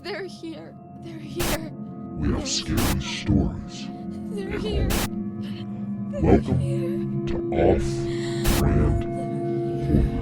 They're here. They're here. We have scary stories. They're here. Welcome to Off-Brand Horror.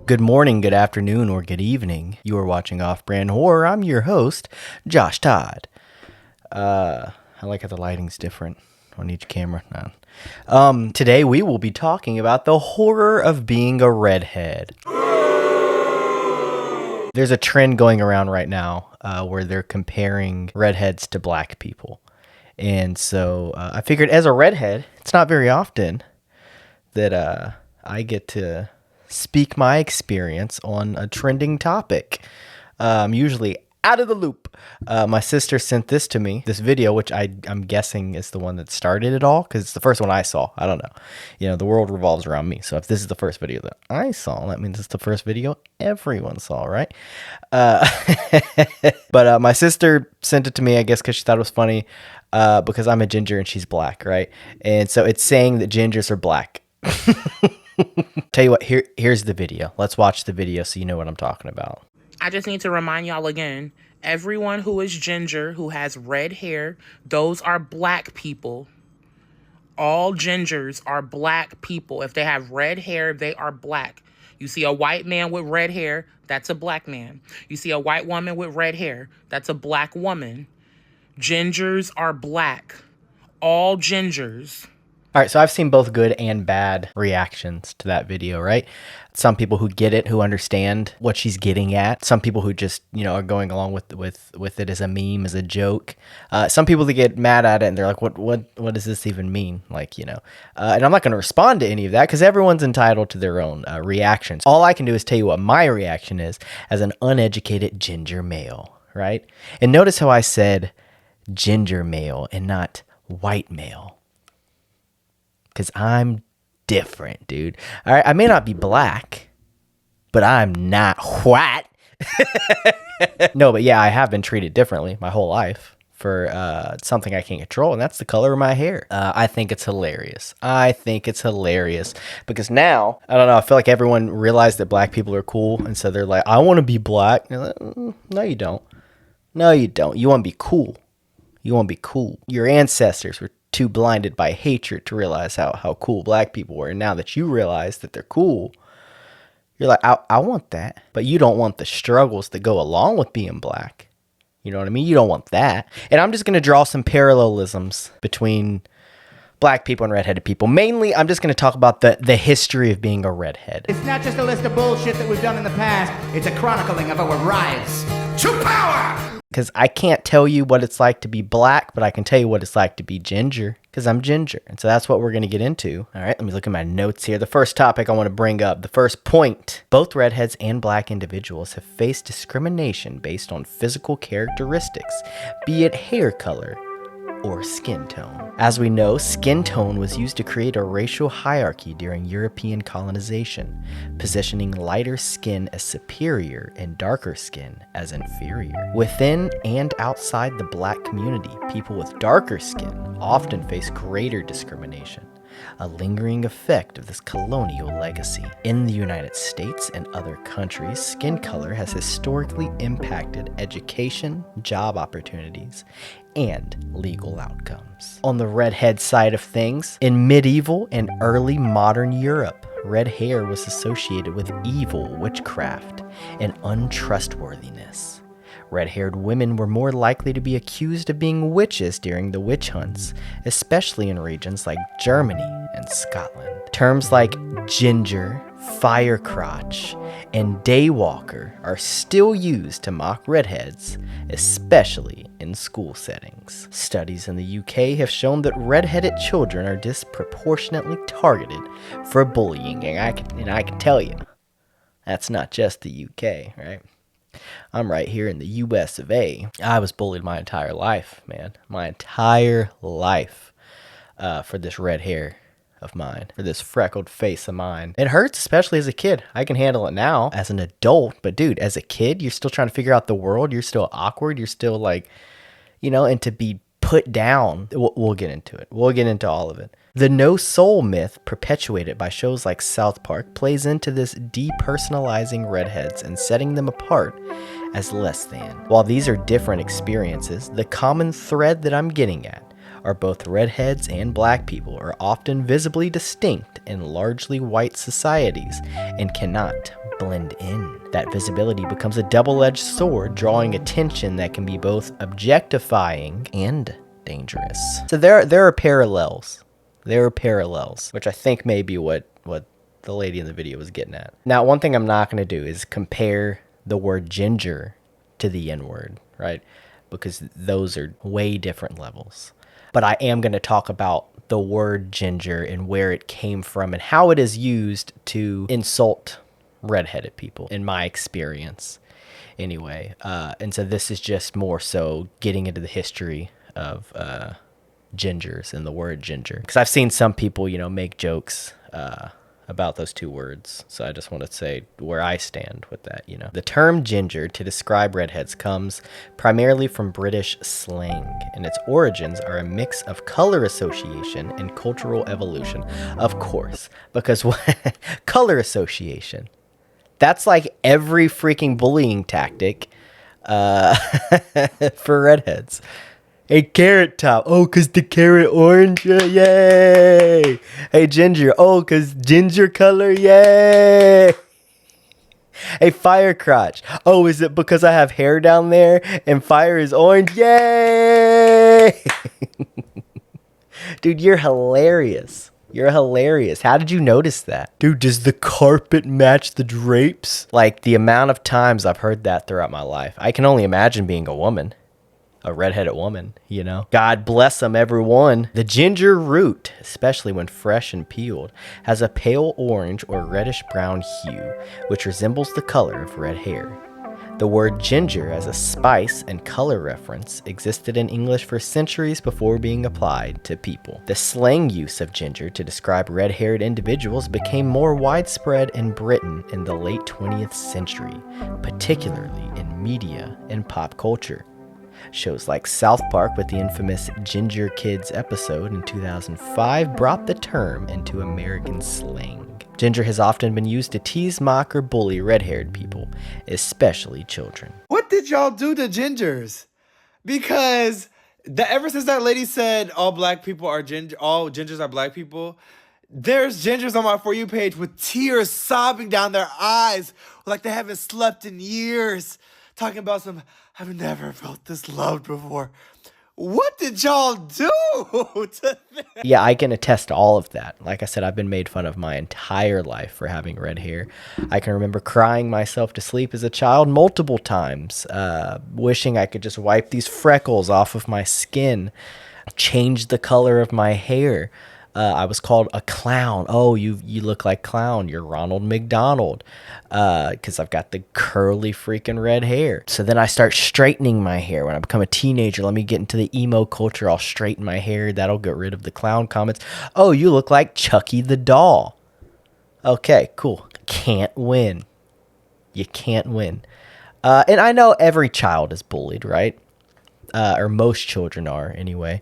Good morning, good afternoon, or good evening. You are watching Off-Brand Horror. I'm your host, Josh Todd. I like how the lighting's different on each camera. Today we will be talking about the horror of being a redhead. There's a trend going around right now where they're comparing redheads to black people. And so I figured as a redhead, it's not very often that I get to speak my experience on a trending topic. I'm usually out of the loop. My sister sent this to me, this video, which I'm guessing is the one that started it all, because it's the first one I saw. I don't know. You know, the world revolves around me. So if this is the first video that I saw, that means it's the first video everyone saw, right? But my sister sent it to me, I guess, because she thought it was funny, because I'm a ginger and she's black, right? And so it's saying that gingers are black. Tell you what, here's the video. Let's watch the video so you know what I'm talking about. I just need to remind y'all again, everyone who is ginger, who has red hair, those are black people. All gingers are black people. If they have red hair, they are black. You see a white man with red hair, that's a black man. You see a white woman with red hair, that's a black woman. Gingers are black. All gingers. All right, so I've seen both good and bad reactions to that video, right? Some people who get it, who understand what she's getting at. Some people who just, you know, are going along with it as a meme, as a joke. Some people that get mad at it and they're like, what does this even mean? Like, you know, and I'm not going to respond to any of that because everyone's entitled to their own reactions. All I can do is tell you what my reaction is as an uneducated ginger male, right? And notice how I said ginger male and not white male. Because I'm different, dude. All right, I may not be black, but I'm not white. No, but yeah, I have been treated differently my whole life for something I can't control, and that's the color of my hair. I think it's hilarious. Because now, I don't know, I feel like everyone realized that black people are cool, and so they're like, I want to be black. Like, no, you don't. No, you don't. You want to be cool. Your ancestors were too blinded by hatred to realize how cool black people were. And now that you realize that they're cool, you're like, I want that. But you don't want the struggles that go along with being black. You know what I mean? You don't want that. And I'm just going to draw some parallelisms between black people and redheaded people. Mainly, I'm just going to talk about the history of being a redhead. It's not just a list of bullshit that we've done in the past. It's a chronicling of our rise to power. Because I can't tell you what it's like to be black, but I can tell you what it's like to be ginger, because I'm ginger. And so that's what we're going to get into. All right, let me look at my notes here. The first topic I want to bring up, the first point. Both redheads and black individuals have faced discrimination based on physical characteristics, be it hair color or skin tone. As we know, skin tone was used to create a racial hierarchy during European colonization, positioning lighter skin as superior and darker skin as inferior. Within and outside the black community, people with darker skin often face greater discrimination, a lingering effect of this colonial legacy. In the United States and other countries, skin color has historically impacted education, job opportunities, and legal outcomes. On the redhead side of things, in medieval and early modern Europe, red hair was associated with evil, witchcraft, and untrustworthiness. Red-haired women were more likely to be accused of being witches during the witch hunts, especially in regions like Germany and Scotland. Terms like ginger, firecrotch, and daywalker are still used to mock redheads, especially in school settings. Studies in the UK have shown that redheaded children are disproportionately targeted for bullying, and I can tell you, that's not just the UK, right? I'm right here in the US of A. I was bullied my entire life, man. My entire life for this red hair. of mine, or this freckled face of mine. It hurts, especially as a kid. I can handle it now as an adult, but dude, as a kid, you're still trying to figure out the world. You're still awkward. You're still like, and to be put down, we'll get into it. We'll get into all of it. The no soul myth perpetuated by shows like South Park plays into this depersonalizing redheads and setting them apart as less than. While these are different experiences, the common thread that I'm getting at are both redheads and black people are often visibly distinct in largely white societies and cannot blend in. That visibility becomes a double-edged sword, drawing attention that can be both objectifying and dangerous. So there are parallels. There are parallels, which I think may be what the lady in the video was getting at. Now, one thing I'm not going to do is compare the word ginger to the N-word, right? Because those are way different levels. But I am going to talk about the word ginger and where it came from and how it is used to insult redheaded people, in my experience. Anyway, and so this is just more so getting into the history of gingers and the word ginger. Because I've seen some people, make jokes about those two words. So I just want to say where I stand with that, The term ginger to describe redheads comes primarily from British slang, and its origins are a mix of color association and cultural evolution. Of course, because color association, that's like every freaking bullying tactic for redheads. Hey, Carrot Top. Oh, 'cause the carrot orange? Yay! Hey, Ginger. Oh, 'cause ginger color? Yay! Hey, Fire Crotch. Oh, is it because I have hair down there and fire is orange? Yay! Dude, you're hilarious. You're hilarious. How did you notice that? Dude, does the carpet match the drapes? Like, the amount of times I've heard that throughout my life. I can only imagine being a woman. A redheaded woman, God bless them, everyone. The ginger root, especially when fresh and peeled, has a pale orange or reddish brown hue, which resembles the color of red hair. The word ginger as a spice and color reference existed in English for centuries before being applied to people. The slang use of ginger to describe red-haired individuals became more widespread in Britain in the late 20th century, particularly in media and pop culture. Shows like South Park with the infamous Ginger Kids episode in 2005 brought the term into American slang. Ginger has often been used to tease, mock, or bully red-haired people, especially children. What did y'all do to gingers? Because ever since that lady said all gingers are black people, there's gingers on my For You page with tears sobbing down their eyes like they haven't slept in years, talking about I've never felt this loved before. What did y'all do to them? Yeah, I can attest to all of that. Like I said, I've been made fun of my entire life for having red hair. I can remember crying myself to sleep as a child multiple times, wishing I could just wipe these freckles off of my skin, change the color of my hair. I was called a clown. Oh, you look like clown. You're Ronald McDonald. Because I've got the curly freaking red hair. So then I start straightening my hair. When I become a teenager, let me get into the emo culture. I'll straighten my hair. That'll get rid of the clown comments. Oh, you look like Chucky the doll. Okay, cool. Can't win. You can't win. And I know every child is bullied, right? Or most children are, anyway.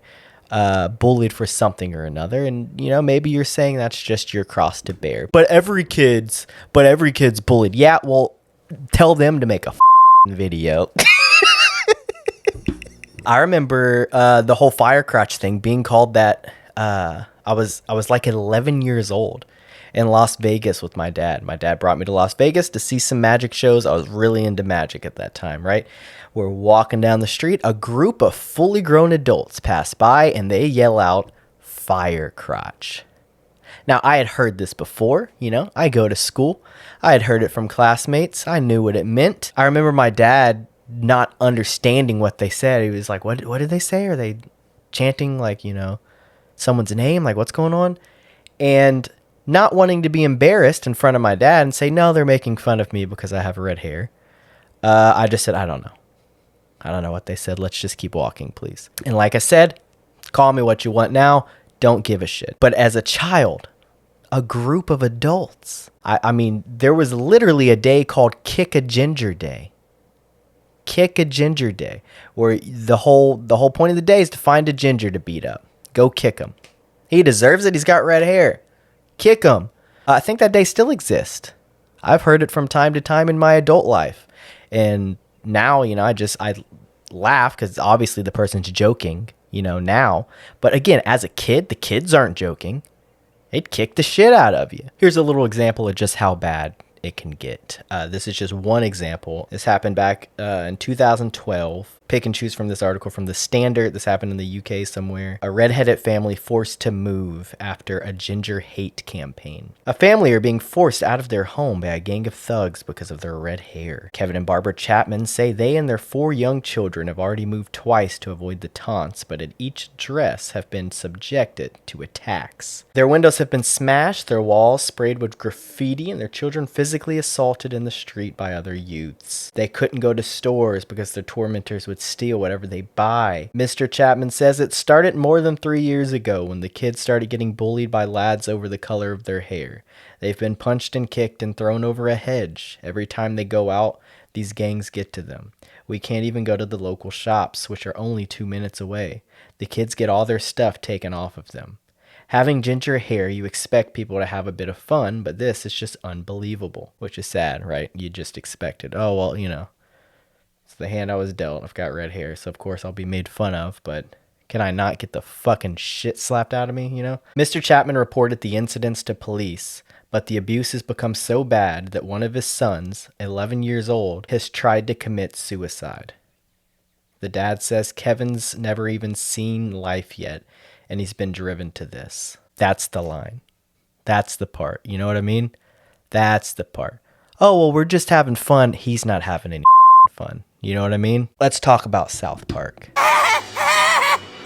Bullied for something or another, and maybe you're saying that's just your cross to bear. But every kid's bullied. Yeah, well, tell them to make a video. I remember the whole fire crotch thing being called that. I was like 11 years old in Las Vegas with my dad. My dad brought me to Las Vegas to see some magic shows. I was really into magic at that time, right? We're walking down the street. A group of fully grown adults pass by and they yell out, "Fire crotch." Now, I had heard this before, I go to school. I had heard it from classmates. I knew what it meant. I remember my dad not understanding what they said. He was like, what did they say? Are they chanting someone's name? Like, what's going on? And not wanting to be embarrassed in front of my dad and say, no, they're making fun of me because I have red hair. I just said, I don't know. I don't know what they said. Let's just keep walking, please. And like I said, call me what you want now. don't give a shit. But as a child, a group of adults, I mean, there was literally a day called Kick a Ginger Day. Kick a Ginger Day, where the whole point of the day is to find a ginger to beat up. Go kick him. He deserves it. He's got red hair. Kick him. I think that day still exists. I've heard it from time to time in my adult life. And now, I laugh because obviously the person's joking, now. But again, as a kid, the kids aren't joking. They'd kick the shit out of you. Here's a little example of just how bad it can get. This is just one example. This happened back in 2012. Pick and choose from this article from The Standard. This happened in the UK somewhere. A redheaded family forced to move after a ginger hate campaign. A family are being forced out of their home by a gang of thugs because of their red hair. Kevin and Barbara Chapman say they and their 4 young children have already moved twice to avoid the taunts, but at each address have been subjected to attacks. Their windows have been smashed, their walls sprayed with graffiti, and their children physically assaulted in the street by other youths. They couldn't go to stores because their tormentors would steal whatever they buy. Mr. Chapman says it started more than 3 years ago when the kids started getting bullied by lads over the color of their hair. They've been punched and kicked and thrown over a hedge. Every time they go out, these gangs get to them. We can't even go to the local shops, which are only 2 minutes away. The kids get all their stuff taken off of them. Having ginger hair, you expect people to have a bit of fun, but this is just unbelievable, which is sad, right? You just expect it. Oh, well, it's the hand I was dealt. I've got red hair, so of course I'll be made fun of, but can I not get the fucking shit slapped out of me, Mr. Chapman reported the incidents to police, but the abuse has become so bad that one of his sons, 11 years old, has tried to commit suicide. The dad says Kevin's never even seen life yet, and he's been driven to this. That's the line. That's the part. You know what I mean? That's the part. Oh, well, we're just having fun. He's not having any fun. You know what I mean? Let's talk about South Park.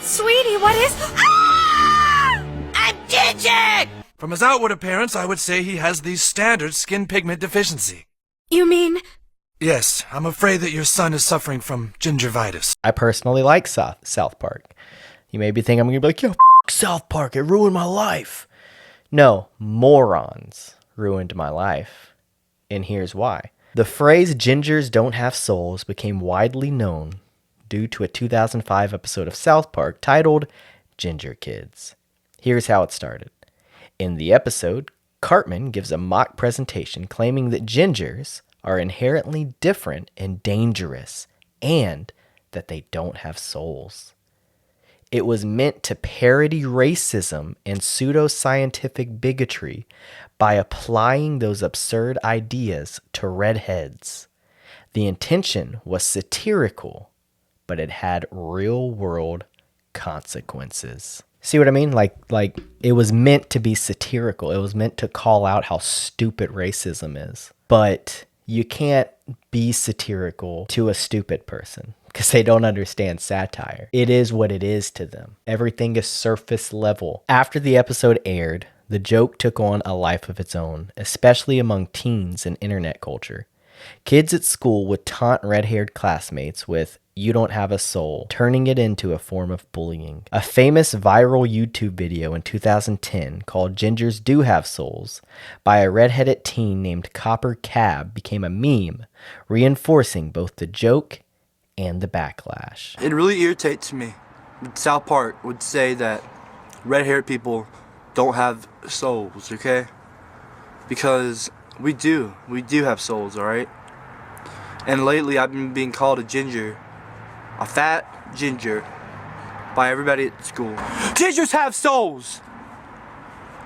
Sweetie, what is... Ah! I'm ginger! From his outward appearance, I would say he has the standard skin pigment deficiency. You mean... Yes, I'm afraid that your son is suffering from gingivitis. I personally like South Park. You may be thinking I'm going to be like, yo, South Park, it ruined my life. No, morons ruined my life. And here's why. The phrase gingers don't have souls became widely known due to a 2005 episode of South Park titled Ginger Kids. Here's how it started. In the episode, Cartman gives a mock presentation claiming that gingers are inherently different and dangerous, and that they don't have souls. It was meant to parody racism and pseudoscientific bigotry by applying those absurd ideas to redheads. The intention was satirical, but it had real-world consequences. See what I mean? Like it was meant to be satirical. It was meant to call out how stupid racism is. But you can't be satirical to a stupid person because they don't understand satire. It is what it is to them. Everything is surface level. After the episode aired, the joke took on a life of its own, especially among teens and internet culture. Kids at school would taunt red-haired classmates with, "You don't have a soul," turning it into a form of bullying. A famous viral YouTube video in 2010 called Gingers Do Have Souls by a redheaded teen named Copper Cab became a meme, reinforcing both the joke and the backlash. It really irritates me that South Park would say that red-haired people don't have souls, okay? Because we do have souls, alright? And lately I've been being called a ginger, a fat ginger, by everybody at school. Gingers have souls!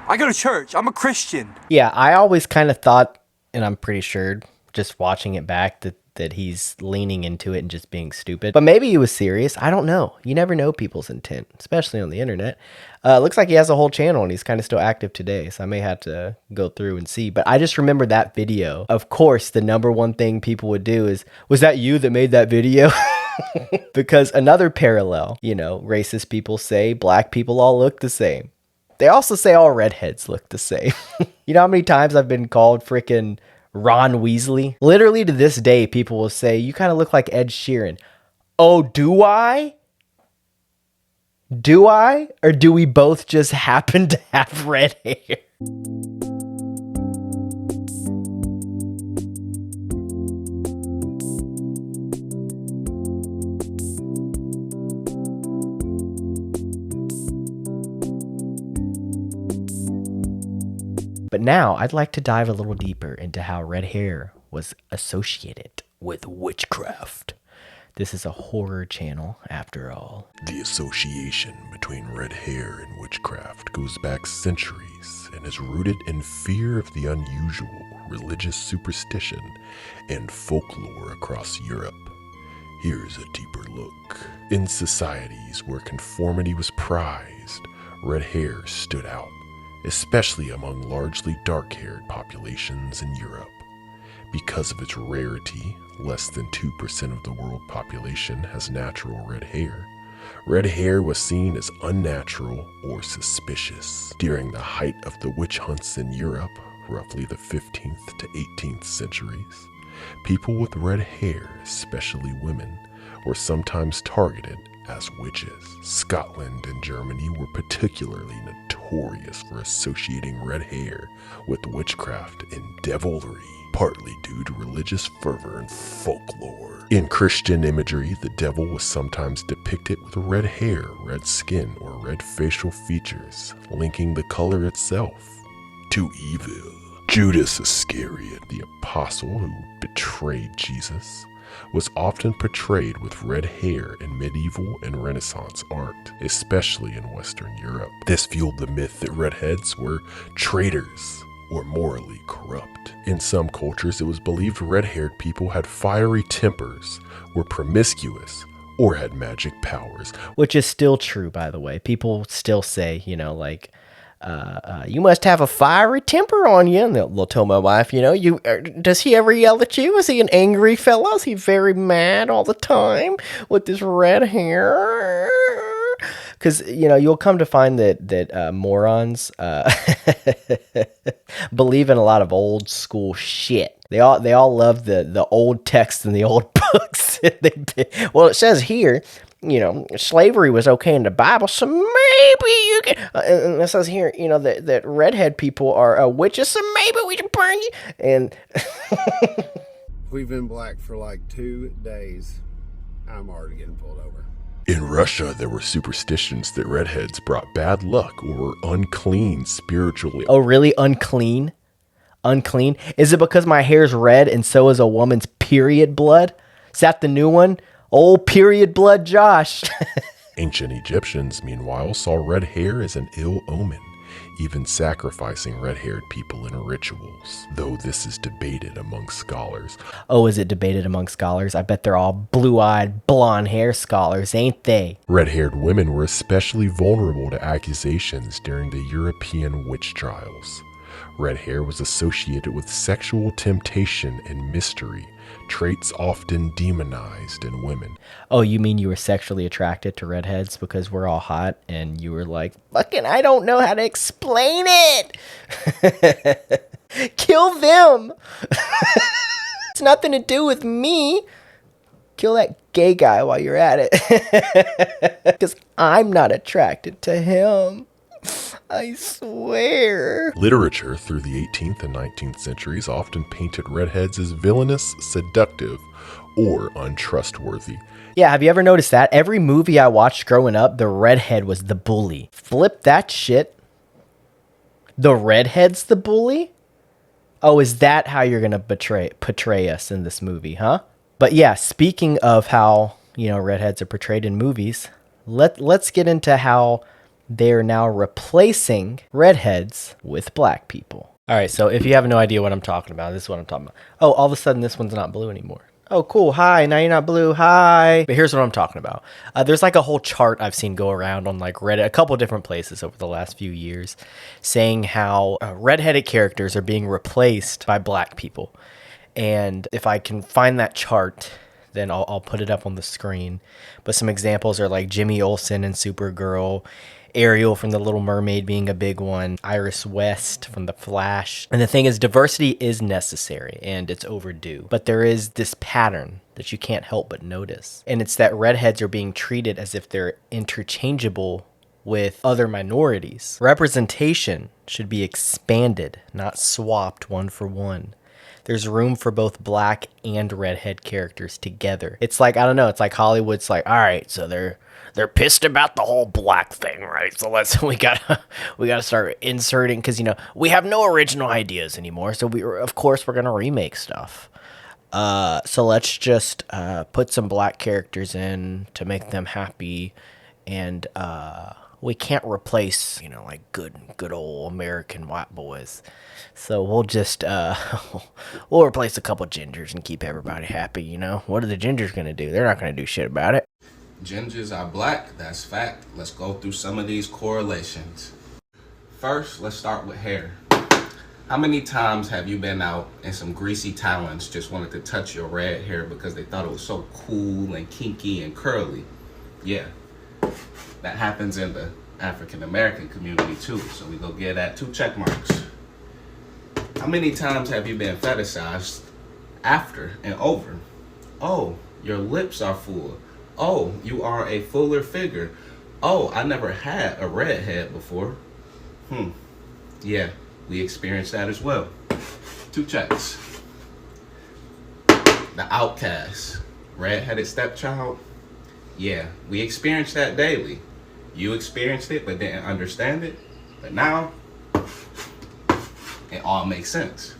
I go to church, I'm a Christian. Yeah, I always kind of thought, and I'm pretty sure, just watching it back, that he's leaning into it and just being stupid. But maybe he was serious. I don't know. You never know people's intent, especially on the internet. Looks like he has a whole channel and he's kind of still active today. So I may have to go through and see. But I just remember that video. Of course, the number one thing people would do is, was that you that made that video? Because another parallel, racist people say black people all look the same. They also say all redheads look the same. You know how many times I've been called freaking Ron Weasley? Literally to this day, people will say, you kind of look like Ed Sheeran. Oh, do I? Do I? Or do we both just happen to have red hair? But now I'd like to dive a little deeper into how red hair was associated with witchcraft. This is a horror channel, after all. The association between red hair and witchcraft goes back centuries and is rooted in fear of the unusual, religious superstition, and folklore across Europe. Here's a deeper look. In societies where conformity was prized, red hair stood out, especially among largely dark-haired populations in Europe. Because of its rarity, less than 2% of the world population has natural red hair. Red hair was seen as unnatural or suspicious. During the height of the witch hunts in Europe, roughly the 15th to 18th centuries, people with red hair, especially women, were sometimes targeted as witches. Scotland and Germany were particularly notorious for associating red hair with witchcraft and devilry, partly due to religious fervor and folklore. In Christian imagery, the devil was sometimes depicted with red hair, red skin, or red facial features, linking the color itself to evil. Judas Iscariot, the apostle who betrayed Jesus, was often portrayed with red hair in medieval and Renaissance art, especially in Western Europe. This fueled the myth that redheads were traitors or morally corrupt. In some cultures, it was believed red-haired people had fiery tempers, were promiscuous, or had magic powers. Which is still true, by the way. People still say, you must have a fiery temper on you. And they'll tell my wife, does he ever yell at you? Is he an angry fellow? Is he very mad all the time with this red hair? Because, you'll come to find that morons believe in a lot of old school shit. They all love the old texts and the old books. Well, it says here, slavery was okay in the Bible, so maybe you can. And it says here, that redhead people are witches, so maybe we can burn you. And we've been black for like 2 days. I'm already getting pulled over. In Russia, there were superstitions that redheads brought bad luck or were unclean spiritually. Oh, really? Unclean? Unclean? Is it because my hair's red and so is a woman's period blood? Is that the new one? Old period blood Josh. Ancient Egyptians, meanwhile, saw red hair as an ill omen, even sacrificing red-haired people in rituals, though this is debated among scholars. Oh, is it debated among scholars? I bet they're all blue-eyed, blonde hair scholars, ain't they? Red-haired women were especially vulnerable to accusations during the European witch trials. Red hair was associated with sexual temptation and mystery, traits often demonized in women. Oh, you mean you were sexually attracted to redheads because we're all hot and you were like, fucking, I don't know how to explain it. Kill them. It's nothing to do with me. Kill that gay guy while you're at it. Because I'm not attracted to him. I swear. Literature through the 18th and 19th centuries often painted redheads as villainous, seductive, or untrustworthy. Yeah, have you ever noticed that? Every movie I watched growing up, the redhead was the bully. Flip that shit. The redhead's the bully? Oh, is that how you're going to portray us in this movie, huh? But yeah, speaking of how, redheads are portrayed in movies, let's get into how they're now replacing redheads with black people. All right, so if you have no idea what I'm talking about, this is what I'm talking about. Oh, all of a sudden this one's not blue anymore. Oh, cool. Hi, now you're not blue. Hi. But here's what I'm talking about. There's like a whole chart I've seen go around on like Reddit, a couple different places over the last few years, saying how redheaded characters are being replaced by black people. And if I can find that chart, then I'll put it up on the screen. But some examples are like Jimmy Olsen in Supergirl, Ariel from The Little Mermaid being a big one, Iris West from The Flash. And the thing is, diversity is necessary and it's overdue. But there is this pattern that you can't help but notice. And it's that redheads are being treated as if they're interchangeable with other minorities. Representation should be expanded, not swapped one for one. There's room for both black and redhead characters together. It's like, I don't know, it's like Hollywood's like, all right, so they're pissed about the whole black thing, right? So we gotta start inserting, because we have no original ideas anymore. So of course we're gonna remake stuff. So let's just put some black characters in to make them happy, and we can't replace like good old American white boys. So we'll just we'll replace a couple gingers and keep everybody happy. What are the gingers gonna do? They're not gonna do shit about it. Gingers are black, that's fact. Let's go through some of these correlations. First, let's start with hair. How many times have you been out and some greasy talons just wanted to touch your red hair because they thought it was so cool and kinky and curly? Yeah, that happens in the African American community too, so we go give that 2 check marks. How many times have you been fetishized after and over? Oh, your lips are full. Oh, you are a fuller figure. Oh, I never had a redhead before. Yeah, we experienced that as well. 2 checks. The outcast, redheaded stepchild. Yeah, we experienced that daily. You experienced it but didn't understand it. But now, it all makes sense.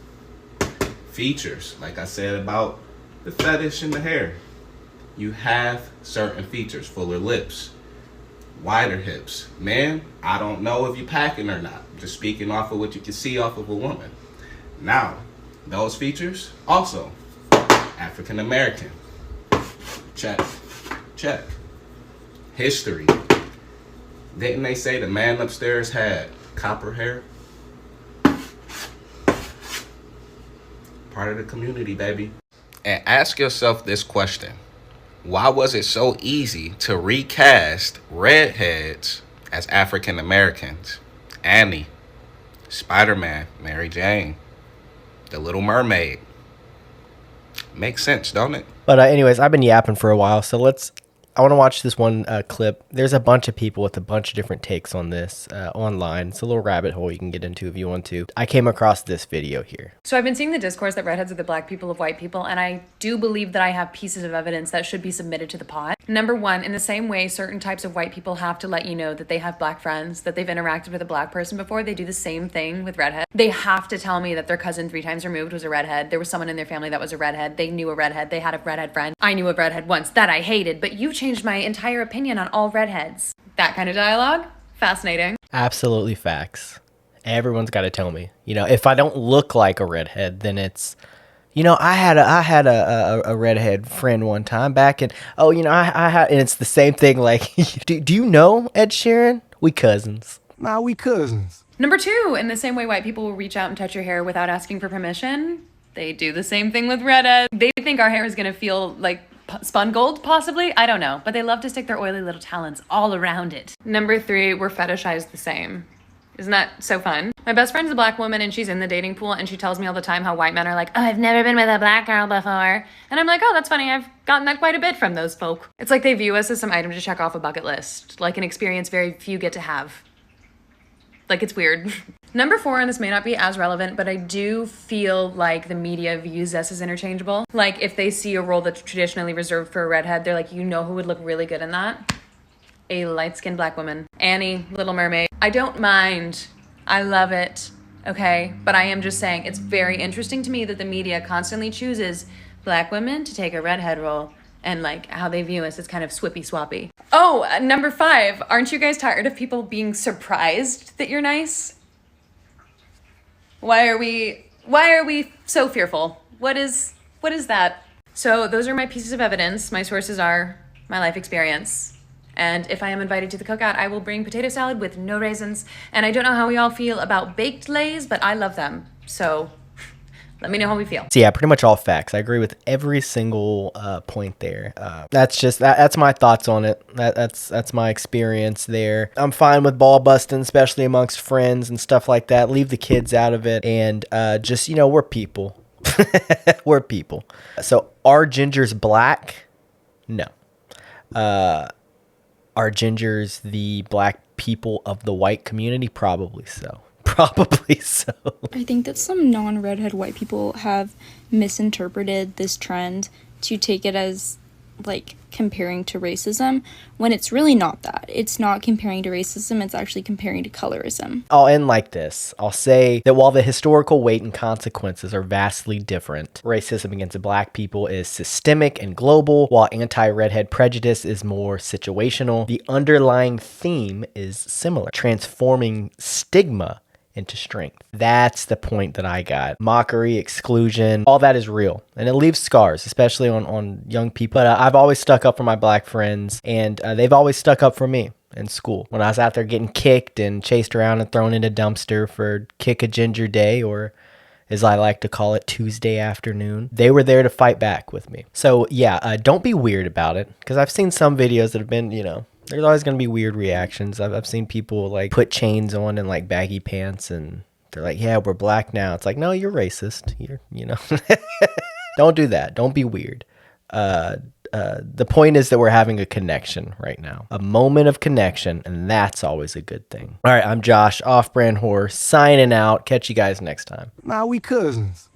Features, like I said about the fetish and the hair. You have certain features, fuller lips, wider hips. Man, I don't know if you're packing or not. Just speaking off of what you can see off of a woman. Now, those features, also, African American. Check, check. History. Didn't they say the man upstairs had copper hair? Part of the community, baby. And ask yourself this question. Why was it so easy to recast redheads as African Americans? Annie, Spider-Man, Mary Jane, The Little Mermaid. Makes sense, don't it? But anyways, I've been yapping for a while, so I want to watch this one clip. There's a bunch of people with a bunch of different takes on this online. It's a little rabbit hole you can get into if you want to. I came across this video here. So I've been seeing the discourse that redheads are the black people of white people, and I do believe that I have pieces of evidence that should be submitted to the pot. Number one, in the same way certain types of white people have to let you know that they have black friends, that they've interacted with a black person before, they do the same thing with redheads. They have to tell me that their cousin 3 times removed was a redhead. There was someone in their family that was a redhead. They knew a redhead. They had a redhead friend. I knew a redhead once that I hated, but you changed my entire opinion on all redheads. That kind of dialogue, fascinating. Absolutely facts. Everyone's got to tell me. If I don't look like a redhead, then it's, I had a redhead friend one time back, and I had, and it's the same thing. Like, do you know Ed Sheeran? We cousins. Nah, we cousins. Number 2, in the same way white people will reach out and touch your hair without asking for permission, they do the same thing with redheads. They think our hair is gonna feel like spun gold, possibly? I don't know. But they love to stick their oily little talons all around it. Number 3, we're fetishized the same. Isn't that so fun? My best friend's a black woman and she's in the dating pool and she tells me all the time how white men are like, oh, I've never been with a black girl before. And I'm like, oh, that's funny. I've gotten that quite a bit from those folk. It's like they view us as some item to check off a bucket list, like an experience very few get to have. Like, it's weird. Number 4, and this may not be as relevant, but I do feel like the media views us as interchangeable. Like, if they see a role that's traditionally reserved for a redhead, they're like, who would look really good in that? A light-skinned black woman. Annie, Little Mermaid. I don't mind. I love it. Okay? But I am just saying, it's very interesting to me that the media constantly chooses black women to take a redhead role. And like how they view us is kind of swippy swappy. Oh, number 5. Aren't you guys tired of people being surprised that you're nice? Why are we so fearful? What is that? So those are my pieces of evidence. My sources are my life experience. And if I am invited to the cookout, I will bring potato salad with no raisins. And I don't know how we all feel about baked lays, but I love them. So let me know how we feel. So yeah, pretty much all facts. I agree with every single point there. That's my thoughts on it. That's my experience there. I'm fine with ball busting, especially amongst friends and stuff like that. Leave the kids out of it, and just we're people. We're people. So are gingers black? No. Are gingers the black people of the white community? Probably so. Probably so. I think that some non-redhead white people have misinterpreted this trend to take it as like comparing to racism when it's really not that. It's not comparing to racism, it's actually comparing to colorism. I'll end like this. I'll say that while the historical weight and consequences are vastly different, racism against black people is systemic and global, while anti-redhead prejudice is more situational. The underlying theme is similar, transforming stigma into strength. That's the point that I got. Mockery, exclusion, all that is real. And it leaves scars, especially on young people. But I've always stuck up for my black friends, and they've always stuck up for me in school. When I was out there getting kicked and chased around and thrown in a dumpster for Kick a Ginger Day, or as I like to call it, Tuesday afternoon, they were there to fight back with me. So yeah, don't be weird about it, because I've seen some videos that have been, there's always going to be weird reactions. I've seen people like put chains on and like baggy pants, and they're like, yeah, we're black now. It's like, no, you're racist. Don't do that. Don't be weird. The point is that we're having a connection right now, a moment of connection, and that's always a good thing. All right, I'm Josh, Off-Brand Horror, signing out. Catch you guys next time. Nah, we cousins.